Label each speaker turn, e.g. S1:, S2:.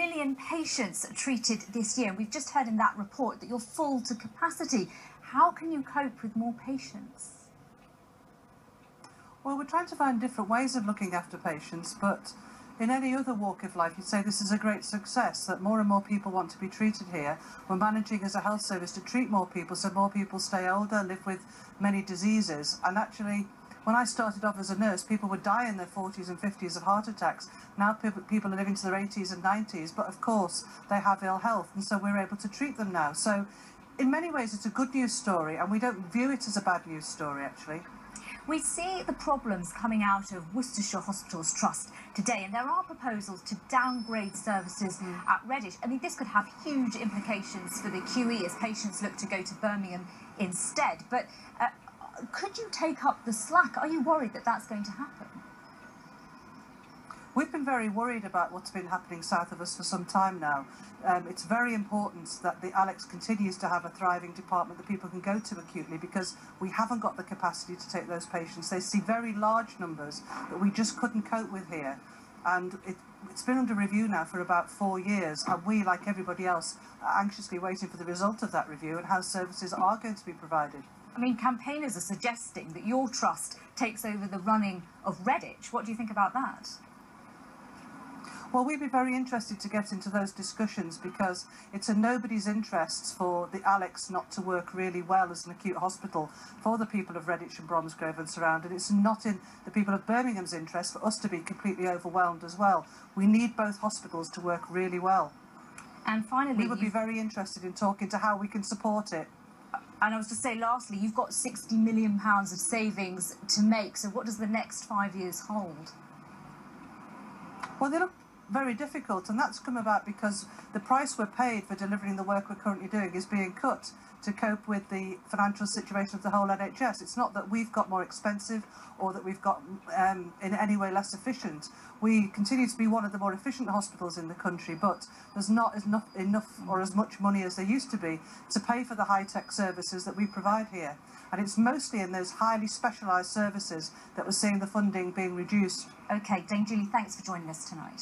S1: million patients treated this year. We've just heard in that report that you're full to capacity. How can you cope with more patients?
S2: Well, we're trying to find different ways of looking after patients, but in any other walk of life, you'd say this is a great success, that more and more people want to be treated here. We're managing as a health service to treat more people, so more people stay older, live with many diseases. And actually, when I started off as a nurse, people would die in their 40s and 50s of heart attacks. Now people are living to their 80s and 90s, but of course they have ill health, and so we're able to treat them now. So in many ways it's a good news story, and we don't view it as a bad news story, actually.
S1: We see the problems coming out of Worcestershire Hospitals Trust today, and there are proposals to downgrade services at Redditch. I mean, this could have huge implications for the QE as patients look to go to Birmingham instead. But could you take up the slack? Are you worried that that's going to happen?
S2: We've been very worried about what's been happening south of us for some time now. It's very important that the Alex continues to have a thriving department that people can go to acutely, because we haven't got the capacity to take those patients. They see very large numbers that we just couldn't cope with here. And it's been under review now for about 4 years, and we, like everybody else, are anxiously waiting for the result of that review and how services are going to be provided.
S1: I mean, campaigners are suggesting that your trust takes over the running of Redditch. What do you think about that?
S2: Well, we'd be very interested to get into those discussions, because it's in nobody's interests for the Alex not to work really well as an acute hospital for the people of Redditch and Bromsgrove and surround, and it's not in the people of Birmingham's interest for us to be completely overwhelmed as well. We need both hospitals to work really well.
S1: And finally,
S2: we would be very interested in talking to how we can support it.
S1: And I was to say, lastly, you've got £60 million of savings to make, so what does the next 5 years hold?
S2: Well, they look very difficult, and that's come about because the price we're paid for delivering the work we're currently doing is being cut to cope with the financial situation of the whole NHS. It's not that we've got more expensive or that we've got in any way less efficient. We continue to be one of the more efficient hospitals in the country, but there's not enough or as much money as there used to be to pay for the high-tech services that we provide here. And it's mostly in those highly specialised services that we're seeing the funding being reduced.
S1: OK, Dame Julie, thanks for joining us tonight.